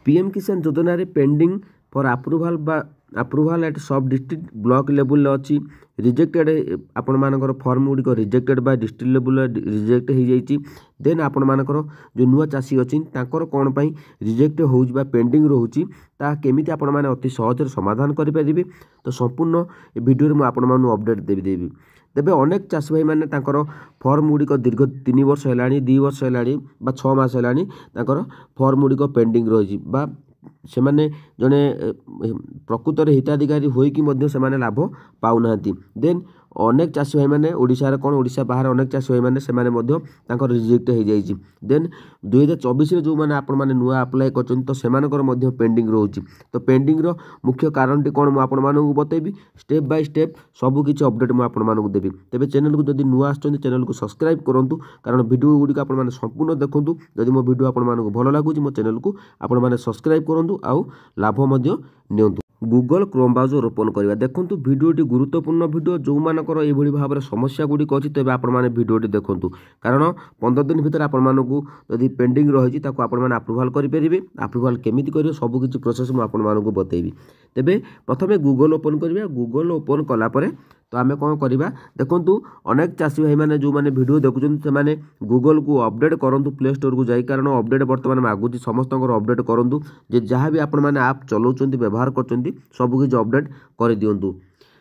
PM किसान योजना रे पेंडिंग फॉर अप्रूवल एट सब डिस्ट्रिक्ट ब्लॉक लेवल अच्छी रिजेक्टेड आपण मानकर फॉर्म गुड़िक रिजेक्टेड बा डिस्ट्रिक्ट लेवल रिजेक्ट हो जाइए देन आपण मानकर जो नुआ चाषी अच्छी तांकर कौन पाई रिजेक्ट हो पेंडिंग रोची ता केमिति आपण माने अति सहज समाधान करें तो संपूर्ण वीडियो में आपण मानू अपडेट देवी तेबे अनेक चाषी भाई मैंने फॉर्म गुड़िक दीर्घ 3 वर्ष है 2 वर्ष है 6 मास है फॉर्म गुड़िक पेंडिंग रही से माने जड़े प्रकृत हिताधिकारी होइकी से माने लाभ पाऊना देन अनेक चाषी भाई मैंने ओडिशा कौन ओडिशा बाहर अनेक चाषी भाई मैंने से रिजेक्ट हो जाइए देन 2024 जो मैंने आपण मैंने नुआ अप्लाई कर तो से पेंडिंग रोचे तो पेंडिंग रो मुख्य कारण टी कौन मुझे बतेबी स्टेप बाय स्टेप सब किसी अपडेट मुझे देवी तेज चैनल को जब नुआ चैनल को सब्सक्राइब करूँ कारण वीडियो गुड़िक आप संपूर्ण देखूँ जदि मो वीडियो आपको भल लगुच मो चैनल को आपने सब्सक्राइब करूँ आउ लाभ नियंतु गूगल क्रोम ब्राउजर ओपन करवा देखूँ भिडियोटी गुरुत्वपूर्ण भिडियो जो मानकर ये भाव में समस्या गुड़िक अच्छी तेज आपने भिडियोटी देखूँ कारण 15 दिन भितर आपको जदि पेंडिंग रही आपने अप्रूवाल करेंगे अप्रूवाल केमिति करेंगे सबकि प्रोसेस मुझे बतेबी तेबे प्रथमे गूगल ओपन करवा गूगल ओपन कलापर तो आम कौन करवा देखूँ अनेक चाषी भाई मैंने जो मैंने वीडियो देखुं से गूगल को अपडेट करूँ प्ले स्टोर को जाई कारण अपडेट बर्तमान मागुच समस्त अपडेट करूँ जे जहाँ भी आपण मैंने आप चलाउं व्यवहार कर सबकि अपडेट कर दिंतु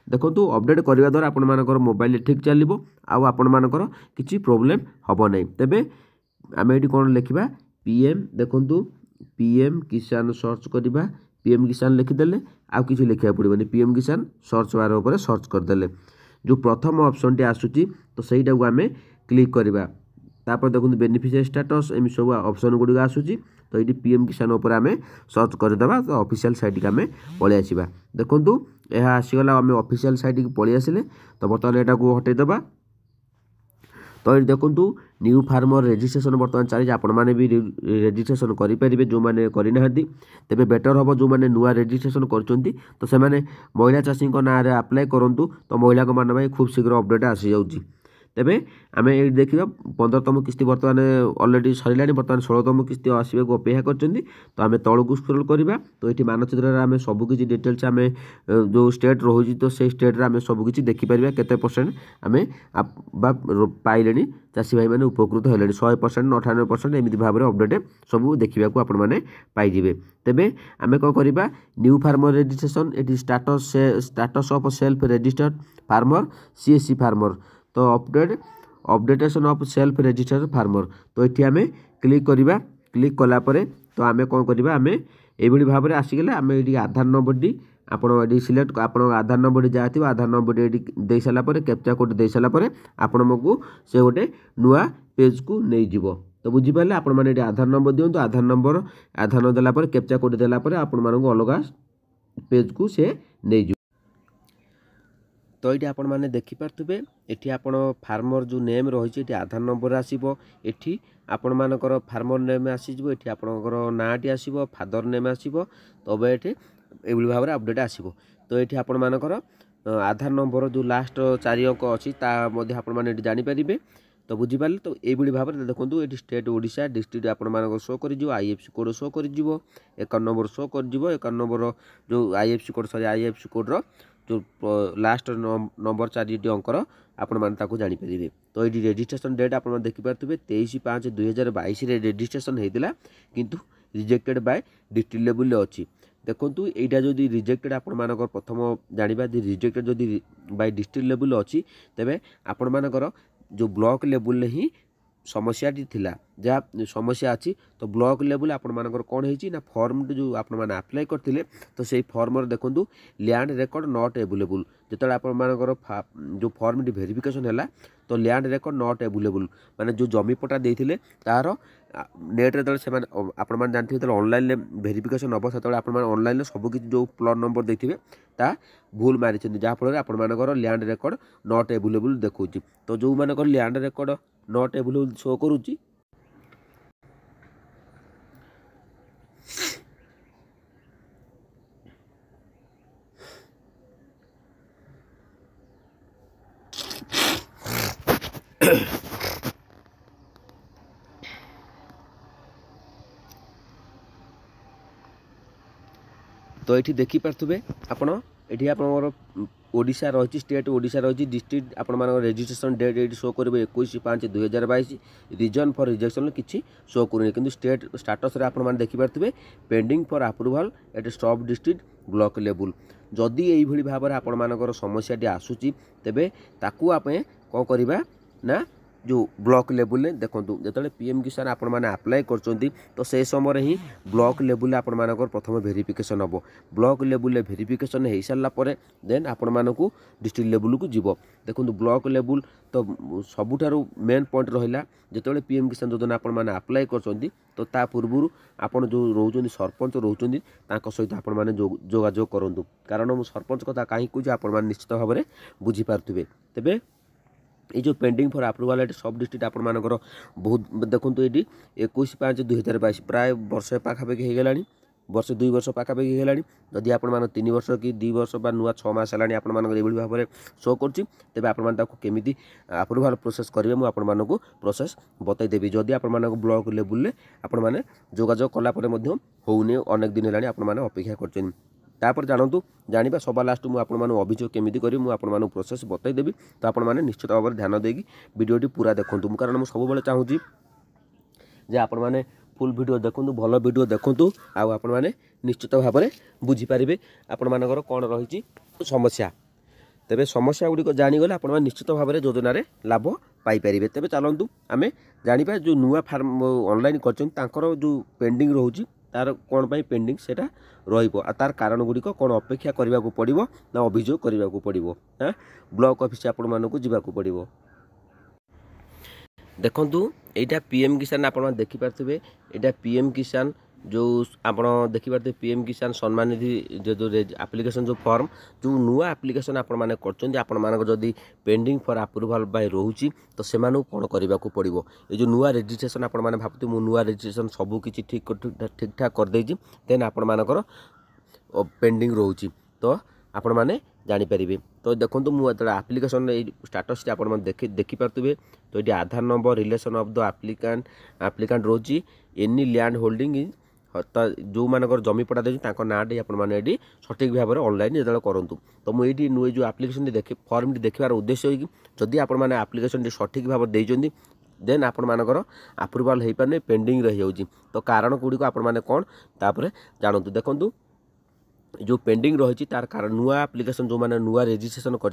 देखो अपडेट करने द्वारा आपण मोबाइल ठीक चलो आपण मानकर किसी प्रोब्लेम हम ना तेबे आम ये कौन लिखा पीएम देखूँ पीएम किसान सर्च करवा पीएम किसान लिखिदेले आउ किसी लिखा पड़ोनी पीएम किसान सर्च बार उपर सर्च करदे जो प्रथम ऑप्शन टी आसूची तो सहीटा को आम क्लिक करवा तापर देखो बेनिफिशियरी स्टेटस एम सब ऑप्शन गुड़िक आसूची तो ये पीएम किसान उपर आम सर्च करदे तो ऑफिशियल साइट की आम पलि आसवा देखूँ यह आसीगला आम ऑफिशियल साइट की पलि आसिले तो बर्तमान यहाँ को हटेदेवा तो ये देखूँ न्यू फार्मर रजिस्ट्रेशन बर्तमान चली आपण मैंने भी रजिस्ट्रेशन करेंगे जो मैंने करना तेज बेटर हम जो मैंने नुआ रजिस्ट्रेशन कर तो से महिला चाषी ना अप्लाई करूँ तो महिला मान खूब शीघ्र अपडेट आसी जाऊँगी तेबे आम ये देखा 15तम किस्ती बर्तमान अलरेडी सरला बर्तमान 16तम किस्ती आसवाक अपेक्षा कर तो आम तौक स्क्रोल करवा तो ये मानचित्र आम सबकि डिटेल्स आम जो स्टेट रोचे तो से स्टेट आम सबकि देखिपर केते परसेंट आम पाइले चाषी भाई मैंने उपकृत है 100% 98% एमती भाव में अपडेट सब देखा आपने पाइबे तेबे आम कौन करवा न्यू फार्मर रजिस्ट्रेशन ये status of self registered farmer CSC farmer तो updation of self registered farmer तो ये आम क्लिक करवा क्लिक कलापर तो आम कौन करवा आम ये भाव में आसीगले आम ये आधार नंबर आपड़ी सिलेक्ट आप आधार नंबर जहाँ थी आधार नंबर ये दे सारापर कैप्चा कोड दे सारापर आपको से गोटे नुआ पेज को नहीं जीव तो बुझीपारे आपण मैंने आधार नंबर दिंतु आधार न देलापर कैप्चा कोड देलापर आपण अलग पेज को से नहीं तो ये आपण मैंने देखिपारे ये आपण फार्मर जो नेम रही है आधार नंबर आसो ये आपण मानकर फार्मर नेम आसीज ये आपणकर नाटी आसो फादर नेम आसो तब ये भाव में अपडेट आसो तो ये आपण मानकर आधार नंबर जो लास्ट 4 अंक अच्छी आपने जानीपारे तो बुझीपारे तो ये भाव में देखो ये स्टेट ओडिशा डिस्ट्रिक्ट आप शो कर आईएफसी कोड शो कर एकाउंट नंबर शो कर एकाउंट नंबर जो आईएफसी कोड सॉरी आईएफसी कोड्र जो लास्ट नंबर 4 अंकर आपण मैंने जानीपारे तो ये रजिस्ट्रेशन डेट आप देखिपारे 23/5/2022 रजिस्ट्रेशन होता किंतु रिजेक्टेड बाय डिस्ट्रिक्ट लेवल अच्छी देखूँ यहाँ जदि रिजेक्टेड आप प्रथम जाना रिजेक्टेड जदि बाय डिस्ट्रिक्ट लेवल अच्छी तेरे आपण मानकर जो ब्लॉक लेवल ही समस्याटी थिला जहाँ समस्या अच्छी तो ब्लॉक लेवल आपण मानकर कौन होती ना फॉर्म जो आपण मैंने अप्लाई करते तो से फॉर्म देखूँ लैंड रेकर्ड नॉट एवेलेबल जो आप जो फॉर्म वेरिफिकेशन है तो लैंड रेकर्ड नॉट एवेलेबल माने जो जमी पट्टा देते तार नेट रे से आपण जानते हैं ऑनलाइन वेरिफिकेशन हम से ऑनलाइन सबकि जो प्लॉट नंबर देते ता भूल मारी जहाँफल आपर लैंड रेकर्ड नॉट एवेलेबल देखा तो जो मानकर land record not available show करुच्ची तो ये देखिपे आपण ये आप ओडिशा रही स्टेट ओडिशा रही डिस्ट्रिक्ट आपण रजिस्ट्रेशन डेट ये शो करेंगे 21/5/2022 रिजन फॉर रिजेक्शन किसी शो करूँ कि स्टेट स्टाटस आपने देखिपे पेंडिंग फॉर अप्रूवल एट सब डिस्ट्रिक्ट ब्लॉक लेवल जदि यही भाव में आपण समस्या आसूची तेबे ताकू आप कौन करवा ना जो ब्लॉक लेवल में देखो जो पीएम किसान आपण मैंने अप्लाई कर तो से समय ही ब्लॉक लेवल आपण मानकर प्रथम वेरिफिकेशन हम ब्लॉक लेवल वेरिफिकेशन हो सारापर देन आपण मानक डिस्ट्रिक्ट लेवल को जीव देखो ब्लॉक लेवल तो सबुठार मेन पॉइंट रहा जो पीएम किसान योजना आपण मैंने अप्लाई कर तो ता पूर्व आपड़ जो रोच सरपंच रोच सहित आपण मैंने जोगाजोग करूँ कारण सरपंच कथा कहीं कहे आपण निश्चित भाव में बुझीपारे तेरे ये जो पेंडिंग फॉर अप्रूवल एट सब डिस्ट्रिक्ट आपण मानकर बहुत देखो ये 21/5/2022 प्राय वर्ष पाखापाखि हो गला वर्ष 2 वर्ष पाखापाखि होगा जदि आपण 3 वर्ष कि 2 वर्ष बा नुआ 6 मास है आपण भाव में शो कर केमी अप्रूवल प्रोसेस करेंगे मुझे आपण मानक प्रोसेस बतईदेवी जदि आपण ब्लॉक लेवल आपण मैंने जोगाजोग कलापर होने अनेक दिन है आपण अपेक्षा कर तापर जानतु जाना सभा लास्ट मुझे अभियोग केमी करी मुझे प्रोसेस बतईदेवी तो आपण मैंने निश्चित भाव में ध्यान देगी वीडियो पूरा देखूँ कारण मुझे सब चाहूँगी जे आपण मैंने फुल वीडियो देखूँ भल वीडियो देखूँ आपण मैंने निश्चित भाव में बुझीपारे आपण मानकर कौन रही समस्या तेरे समस्या गुड़िक जाणीगले आपण निश्चित भाव में योजन लाभ पाइपर तेरे चलतु आम जाना जो नुआ फार्म ऑनलाइन कर जो पेंडिंग रोचे तार कौन पाई पेंडिंग सेटा रहिबो तार कारण गुड़िक कौन अपेक्षा करने को पड़ो ना अभियोग करने को पड़ो हाँ ब्लॉक ऑफिस आपण मानक जावाक पड़ो देखु यहाँ पीएम किसान आप देखिपे यहाँ पीएम किसान जो आप देखिपे पीएम किसान सम्मान निधि जो एप्लिकेशन जो फॉर्म जो नुआ एप्लिकेशन आपण मैंने करदी पेंडिंग फॉर अप्रूवल बाय रोची तो से कौन करने को पड़ो ये जो नुआ रजिस्ट्रेशन आपण मैंने भावती मु नुआ रजिस्ट्रेशन सब किसी ठीक ठाक करदे देन आपण मानकर पेंडिंग रोची तो आपण मैंने जानीपारे तो देखो मुझे आप्लिकेसन स्टाटस आप देखिपे तो ये Aadhaar number relation of the applicant रोची एनी लैंड होल्डिंग जो मानकर जमी पड़ा देती नाटी आपड़ी सठिक भाव में ऑनलाइन जो करूँ तो मुझे नुए जो आप्लिकेसन देखे फॉर्म देखार उद्देश्य होगी जदि आपण आप्लिकेसन सठिक भाव देते देन आपण मानकर अप्रूवल हो पारे पेंडिंग रही जाऊँगी तो कारण गुड़िक आपण कौन तापर जानतु देखूँ जो पेंडिंग रही तार कारण नुआ एप्लिकेशन जो मैंने नुआ रजिस्ट्रेशन कर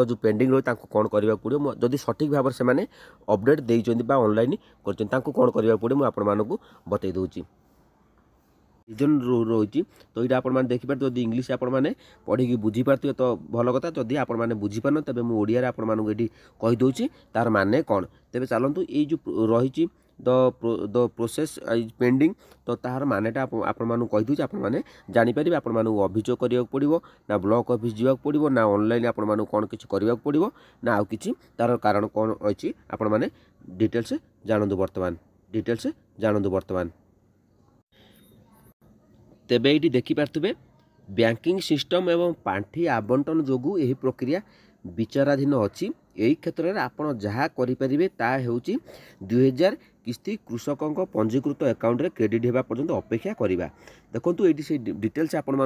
जो पेंडिंग रही कौन करने पड़ो जदि सठिक भाव में से अपडेट देते ऑनलाइन कर कौन करने पड़ो मुझे आपण बतई दूसरी रीजन रही तो ये आप देखिपारे जब इंग्लीश आपण मैंने पढ़ी बुझीपारे तो भल कथा जदि आपण मैंने बुझीपार तेज मुझे ओडिया आपड़ी कहीदे तार माने कौन तेज चलतु ये जो रही द प्रोसेस पेंडिंग तो तार मानेटा आपण कहीदे आप जानीपारे आपण अभियोग करने पड़ो ना ब्लॉक ऑफिस जावाक पड़ो ना ऑनलाइन आपण कौन किसी करने पड़ो ना आउ कि तार कारण कौन अच्छी आपण मैंने डिटेल्स जानतु बर्तमान तेबे ये देखिपे बैंकिंग सिस्टम एवं पांठी आवंटन जोगु यही प्रक्रिया विचाराधीन अच्छी यही क्षेत्र में आपड़ जहाँ करें ता हूँ 2000 किस्ती कृषकों पंजीकृत अकाउंट रे क्रेडिट होगा पर्यंत अपेक्षा करवा देखो ये से डिटेल्स आपण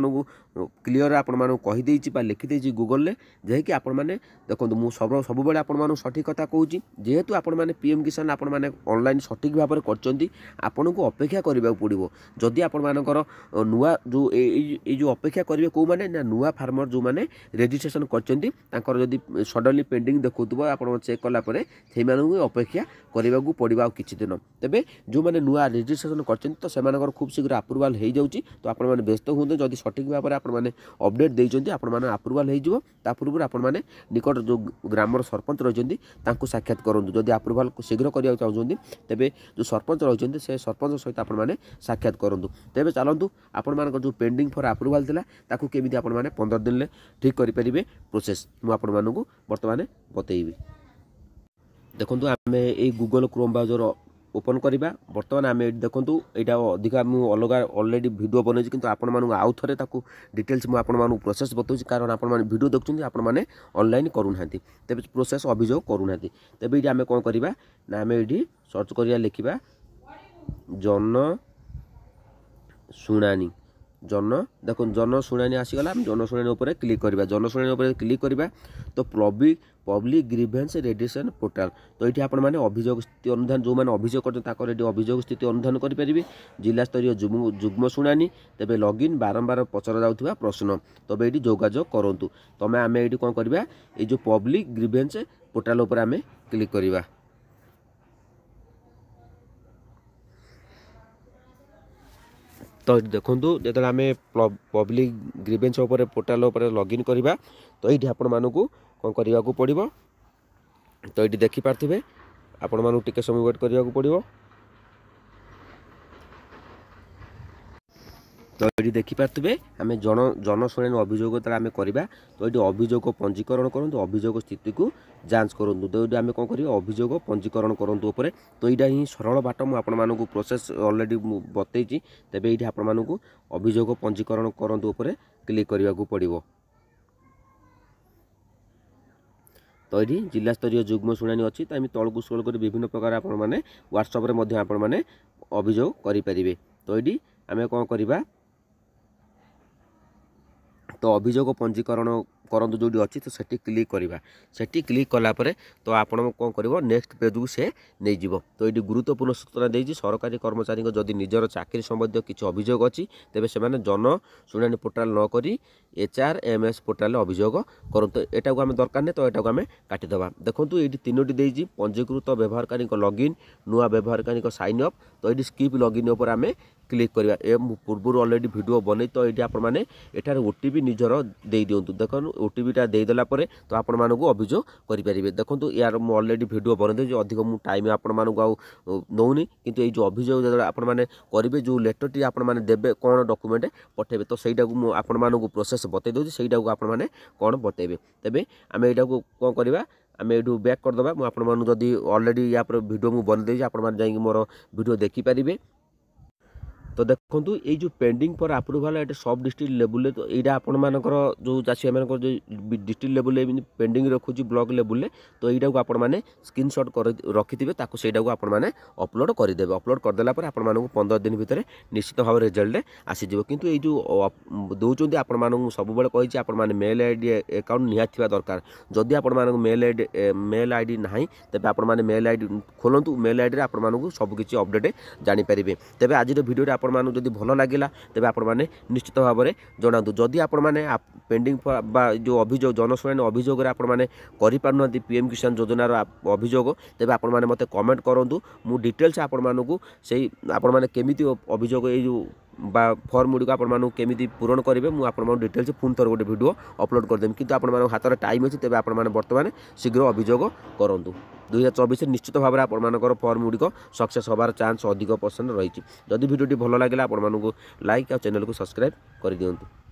क्लीयर आपण कहीदे लिखिदे गूगल जैकि आपण मैंने देखो मुझे सब आपण सठिक कथा कहूँ जेहेतु आपण मैंने पीएम किसान आपण मैंने ऑनलाइन सठिक भाव में करपण को अपेक्षा करने पड़ो जदि आपण नुआ जो ये जो अपेक्षा करेंगे कौ मैंने ना नुआ फार्मर जो मैंने रजिस्ट्रेशन कर जदि सडनली पेंडिंग देखुव आप चेक कलापर से अपेक्षा करने को पड़ो आ कि दिन तेरे जो मैंने नुआ रजिस्ट्रेशन कर खूब शीघ्र अप्रूवल हो जाऊँगी तो आप व्यस्त हूँ जदि सठिक भाव में आपने अपडेट देते अप्रूवल हो पूर्व आपने निकट जो ग्रामर सरपंच रही साक्षात करूँ जदि अप्रूवल शीघ्र करने चाहते तेरे जो सरपंच रही से सरपंच सहित आपने साक्षात करूँ तेरे चलतु आपण जो पेंडिंग फॉर अप्रूवल था केमी आप 15 दिन में ठीक करेंगे प्रोसेस मुझे बर्तमान बतईबी देखो आम ये गूगल क्रोम ब्राउजर ओपन करवा बर्तमान आम देखूँ यहाँ अधिक अलग अलरेडी वीडियो बनई कि आपण आउ थे डिटेल्स मुझे प्रोसेस बताऊँ कारण आप वीडियो देखुं आपने ऑनलाइन करूना तेज प्रोसेस अभियोग करूना तेज ये आम कौन करवा ना आम ये सर्च करिया लिखा जन शुणानी जन देखो जनशुणाणी आसीगला जनशुणाणी उपर क्लिक करवा जनशुणाणी उपर क्लिक करवा तो पब्लिक ग्रीवेंस रेडिएशन पोर्टाल तो ये आपण मैंने अभियोग स्थिति अनुधान जो मैंने अभियोग करते अभियोग स्थिति अनुधान करेंगे जिला स्तरीय जुग्म शुणाणी तेज लॉगिन बारंबार पचरा जाउथिबा प्रश्न तबे ये जोगाजोग करूँ तमें आम ये कौन करवा ये जो पब्लिक ग्रीवेंस पोर्टाल उपर आम क्लिक करवा तो देखो जो आम पब्लिक ग्रीवेंस पोर्टाल लॉगिन करवा तो ये आपण मानक कौन करने को पड़ो तो ये देखिपारे आपण मानक टिके समय वेट करने को पड़ो तो ये देखिपारे आम जनशुणाणी अभियोग आम करवा तो ये अभियोग पंजीकरण करूँ अभियोग स्थिति को जांच करूँ तो ये आम कौन कर अभियोग पंजीकरण करूँ तो यहाँ ही सरल बाट मुझे प्रोसेस ऑलरेडी बतई तेज ये आपण मानक अभियोग पंजीकरण करूँ क्लिक करने को पड़ो तो ये जिला स्तरीय जुग्म शुणाणी अच्छी तो तौक स्क्रॉल कर विभिन्न प्रकार आपण मैंने व्हाट्सएप आपण मैंने अभियोग करेंगे तो ये आम कौन करवा तो अभियोग पंजीकरण करंतु जो अच्छी तो सेठी क्लिक करवा सेठी क्लिक कलापर तो आपण कौन कर नेक्स्ट पेज को से नहीं जीव तो ये गुरुत्वपूर्ण सूचना देती सरकारी कर्मचारी जदि निजर चाकरी संबंधी किसी अभियोग अच्छी तेज से जनशुणाणी पोर्टाल नक HRMS पोर्टाल अभियोग करूँ तो यहाँ को आम दरकार नहीं तो यहाँ आम काटिदेवा देखो ये तीनोटी देती पंजीकृत व्यवहारकारी लॉगिन नुआ व्यवहारकारी साइन अप तो ये स्किप लॉगिन उपर आम क्लिक करवा ए पूर्व ऑलरेडी वीडियो बन तो ये आपण मैंने एठार OTP निजर दे दिंतु देखो OTPटा देदेला तो आपण मानक अभियोग करेंगे देखो यार मुझे ऑलरेडी वीडियो बनदे अधिक मु टाइम आपण मानक नौनी किंतु ये जो अभियोग जो आपण मैंने करेंगे जो लेटरटी आपण मैंने देवे कौन डॉक्यूमेंट पठेबे तो सहीटा को आपण मानक प्रोसेस बतई दूसरी सहीटा को आपण मैंने कौन बतेबे तेबे आम यहाँ को कौन करवा आम यू बैक करदे मुझे ऑलरेडी या वीडियो मुझे बनदे आपण मैंने मोर वीडियो देखिपारे तो देखो ये जो पेंडिंग पर अप्रूवाल ये सब डिस्ट्रिक्ट लेवल तो यहाँ आपर जो चाषी मान जो डिस्ट्रिक्ट लेवल पेंडिंग रखुच्छी ब्लॉक लेवल तो यहाँ को आपण मैंने स्क्रीनशॉट कर रखिथे सहीटा को आपण मैंने अपलोड करदेवे अपलोड करदेला आपण मानक 15 दिन भितर निश्चित भाव रिजल्ट आसीज किंतु ये जो दौरान आपण मानक सब कही आपण मैंने मेल आईडी अकाउंट निहाती दरकार जदि आपण मानक मेल आईडी ना तेज आपण मैंने मेल आईडी खोलतु मेल आईडी आपण मानक सबकि अपडेट जानीपारे तेज आज भिडियो आपण मानक जदि भल लगिला तेज आपण मैंने निश्चित भाव में जनातु जदि आपण मैंने पेंडिंग जो अभियोग जनशुणाणी अभियोग आपण मैंने करें PM किसान योजनार अभियोग तेज आपण मैंने मत कमेंट करूँ मु डिटेल्स आपण मानक से आपण मैंने केमिति अभियोग ये जो फॉर्म गुड़िक आपको केमी पूरण करेंगे मुझे डिटेल्स पुणी थर गोटे वीडियो अपलोड करदेवी कि हाथ में टाइम अच्छी तेज आप बर्तमान शीघ्र अभियोग करूँ 2024 निश्चित भाव में आपर फॉर्म गुड़िक सक्सेस होबार चांस अधिक % रही जदि वीडियो भल लगे आपको लाइक और चैनल को सब्सक्राइब कर दिंतु।